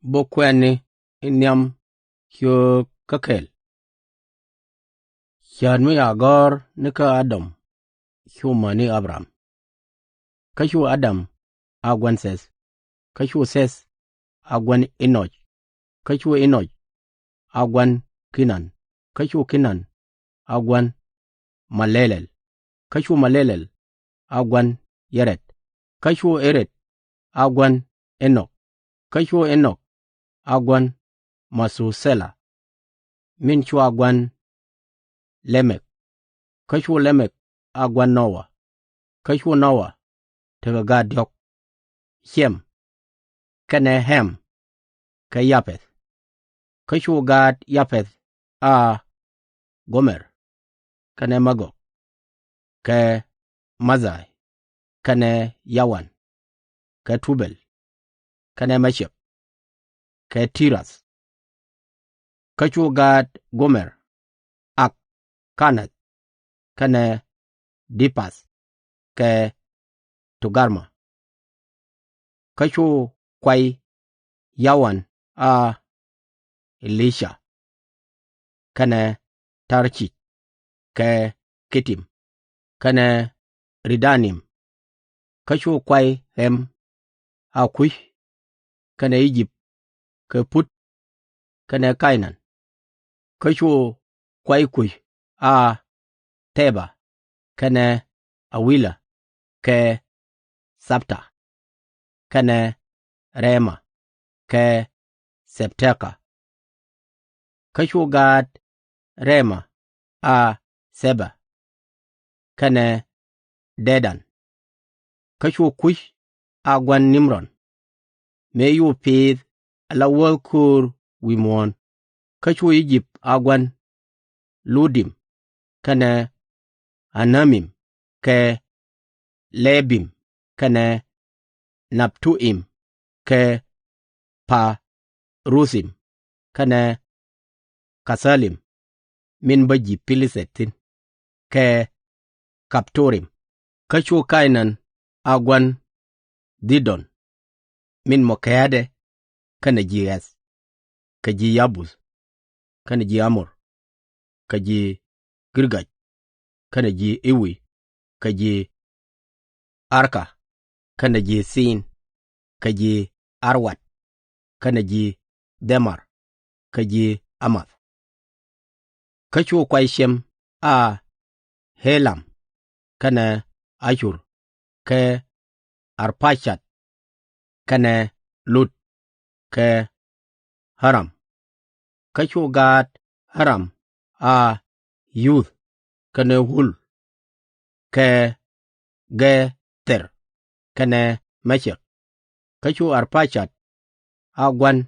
bo kweni inyam hyo kakel. Yan mi agor nika Adam hyo mani Abraham. Kashu Adam agwan ses. Kashu ses agwan Enoch. Kashu Enoch agwan Kinan. Kashu Kinan agwan Malelel. Kashu Malelel agwan Yeret. Kashu Yeret agwan Enoch. Kashu Enoch agwan Masusela. Min chu agwan Lemek. Kashu Lemek agwan Noah. Kashu Noah tega Gadiok. Shem kane Hem ka Yapeth. Kashu Gad Yapeth a Gomer kane Magog ka Mazai kane Yawan ka Tubel kane Meshep ka Tiras. Kashu Gad Gomer ak Kanat kane Dipas ka Togarma. Kashu kwai Yawan a Elisha kane Tarchit ka Kitim kane Ridanim. Kashu kwai Hem a Kush kane Egypt ka Put kane Kainan. Kashu kwai Kush a Teba kane Awila ka Sapta kane Rema ka Septeka. Kashu Gad Rema a Seba kane Dedan. Kashu Kush agwan Nimron. Me yu pith ala walkur wimon. Kashu Egypt agwan Ludim kane Anamim ka Lebim kane Naptuim ka Parusim kane Kasalim min baji Pilisetin ka Kaptorim. Kashu Kainan agwan Didon min Mokayade kane Jias kaji Yabus kane ji Amor kaji Girgaj kane ji Iwi kaji Arka kane ji Sin kaji Arwat kane ji Demar kaji Amath. Kashu kwai Shem a Helam kane Ashur ka Arpachat kane Lut ka Haram. Kashu Gad Haram a Youth kane Hul ka Gether kane Meshek. Kashu Arpachat agwan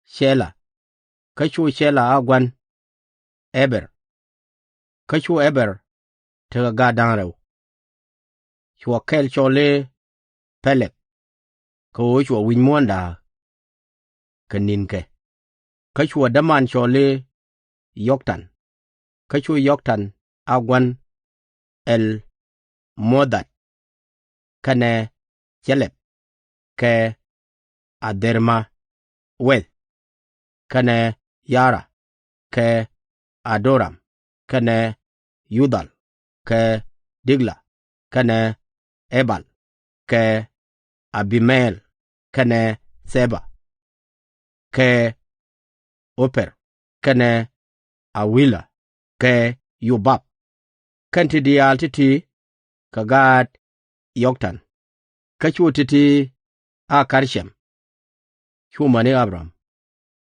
Shela. Kashu Shela agwan Eber. Kashu Eber tega Gadanrew. Shwa kel chole Pelek ko shwa winmonda kaninke. Kashu Daman chole Yoktan. Kashu Yoktan agwan El Modat kane Chelep ka Aderma Weth kane Yara ka Adoram kane Yudal ka Digla kane Ebal ka Abimel kane Seba ka Oper kane Awila ka Yubab kanti diyal titi ka Gad Yoktan. Kashu titi a Karshem shumani Abraham.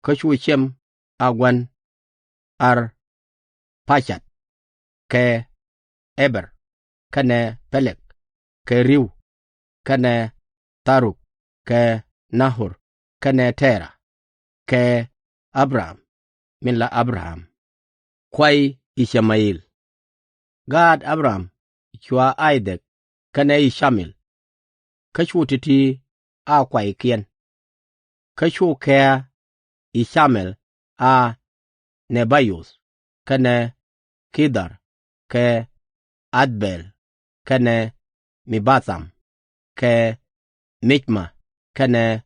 Kashu Shem agwan Ar Pachat ka Eber kane Pelek ka Riw kane Taruk ka Nahor kane Tera ka Abraham min la Abraham kwai Ishmael. Gad Abraham chwa Isaac kane Ishamil. Kashu titi a kwai Kien. Kashu ka Ishamel a Nebayos kane Kedar ka Adbel kane Mibatham ka Mikma kane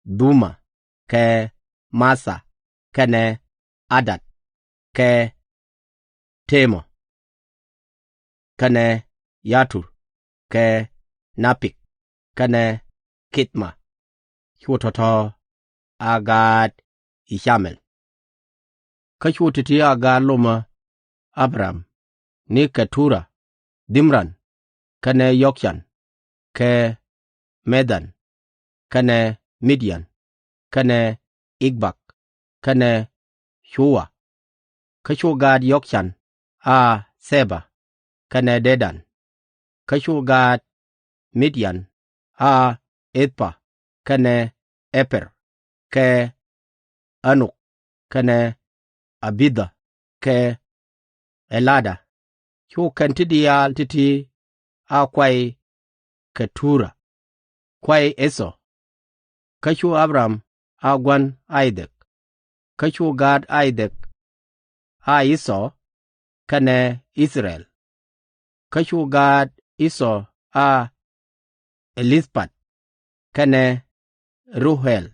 Duma ke Masa, kene Adad, ke Temo, kene Yatur, ke Napik, kene Kitma, chutoto Agad Ishamel. Ka chutiti Agad loma Abram, ni Ketura, Dimran, kene Yokshan, ke Medan, kene Midian, kene Igbak, kene Shua. Ka Gad Yokshan a Seba, kene Dedan. Ka Gad Midian a Edpa, kene Eper, ke Anuk, kene Abida, ke Elada. Kentidial titi a kwai Ketura, kwai Eso. Ka Abram a gwan Aidek. Ka Gad Aidek a Iso, kene Israel. Ka Gad Iso a Elispat, kene Ruhel,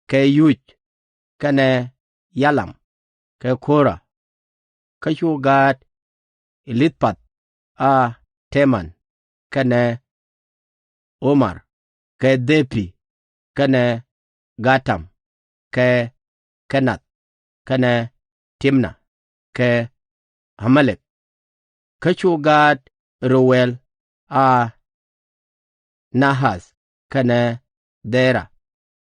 ke Yuch, kene Yalam, ke Kora. Ka Gad Elispat a Teman, kene Omar, ke Depi, kene Gatam, ke Kenath, kene Timna, ke Amalek. Ka Gad Ruel a Nahas, kene Dera,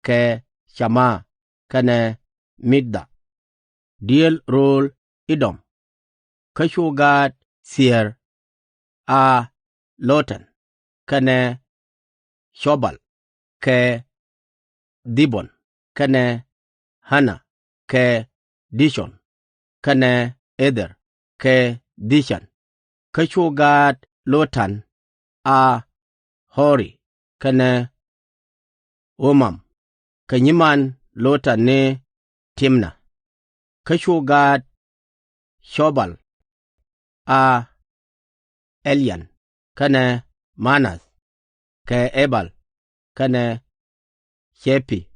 ke Shama, kene Midda. Diel rol Idom. Ka Gad Sier a Lotan, kene Shobal, ke Dibon, kene Hana, ke Dishon, kene Eder, ke Dishan. Ka Gad Lotan a Hori, kene Omam, ka nyiman Lotan ne Timna. Ka Gad Shobal a Elian, kene Manas, ke Ebal, kene Shepi,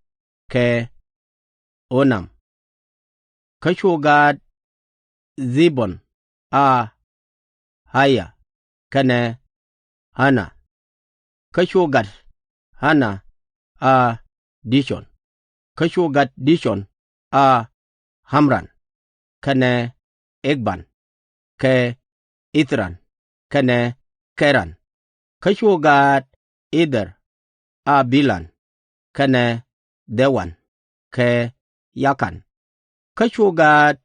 ke Onam. Ka Gad Zibon a Haya, kene Hana. Ka Gad Hana a Dishon. Ka Gad Dishon a Hamran, kene Egban, ke Ithran, kene Keran. Ka Gad Eder a Bilan, kene Dewan, ke Yakan. Ka Gad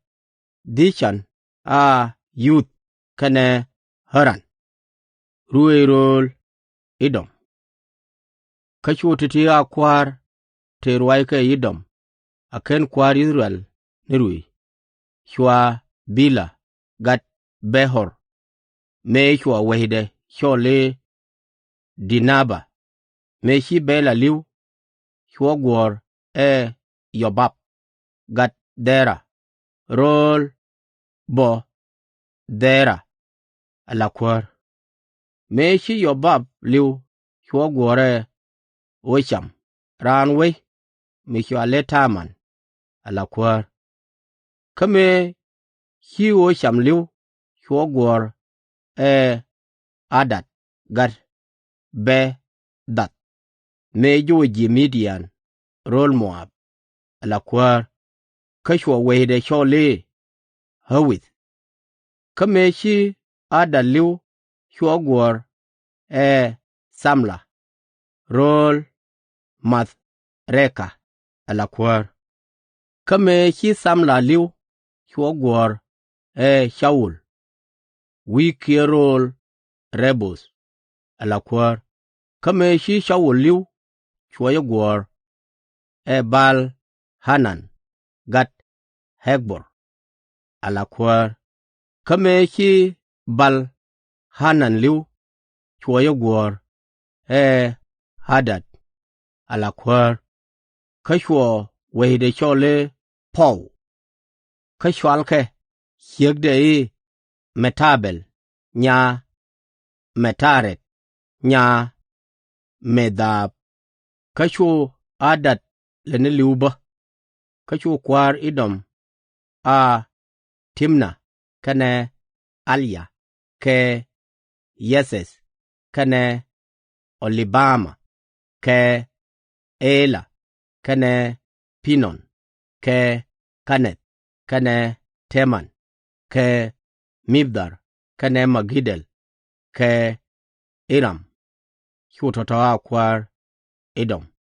Dishan a Youth, kene Haran. Ruerol Idom. Ka titi a kwar te ruai ke Idom, a ken kwar Israel ni rui. Shwa Bila, Gat Behor, me shwa wehide shole Dinaba, me shi Bela liu, shwa gwor Yobab, Gat Dera, Rol Bo Dera, alakwar. Me shi Yobab liu, shwa gwor Osham, Ranwe, me shwa Letaman, alakwar. Kame shi Osham liu, shwa gwor Adad, Gat Be Dat, me joji Midian, Rol Moab, alakwar. Ka shwa wehide shole Hawith. Kame shi Adad liu, shwa gwor Samla, Rol Math Reka, alakwar. Kame shi Samla liu, shwa gwor Shaul, wiki Rol Rebus, alakwar. Kame shi Shaul liu, shwa gwor Bal Hanan, Gat Hegbor, alakwar. Kame shi Bal Hanan liu, shwa gwor Hadad, alakwar. Ka shwa wehide shole Pow. Ka shwalke yegde Metabel, nya Metaret, nya Medab. Ka shwa Adad lene liuba. Kachu kwar Edom a Timna kane Alya ke Yeses kane Olibama ke Ela kane Pinon ke Kanet kane Teman ke Mibdar kane Magidel ke Iram. Chutoto a kwar Edom.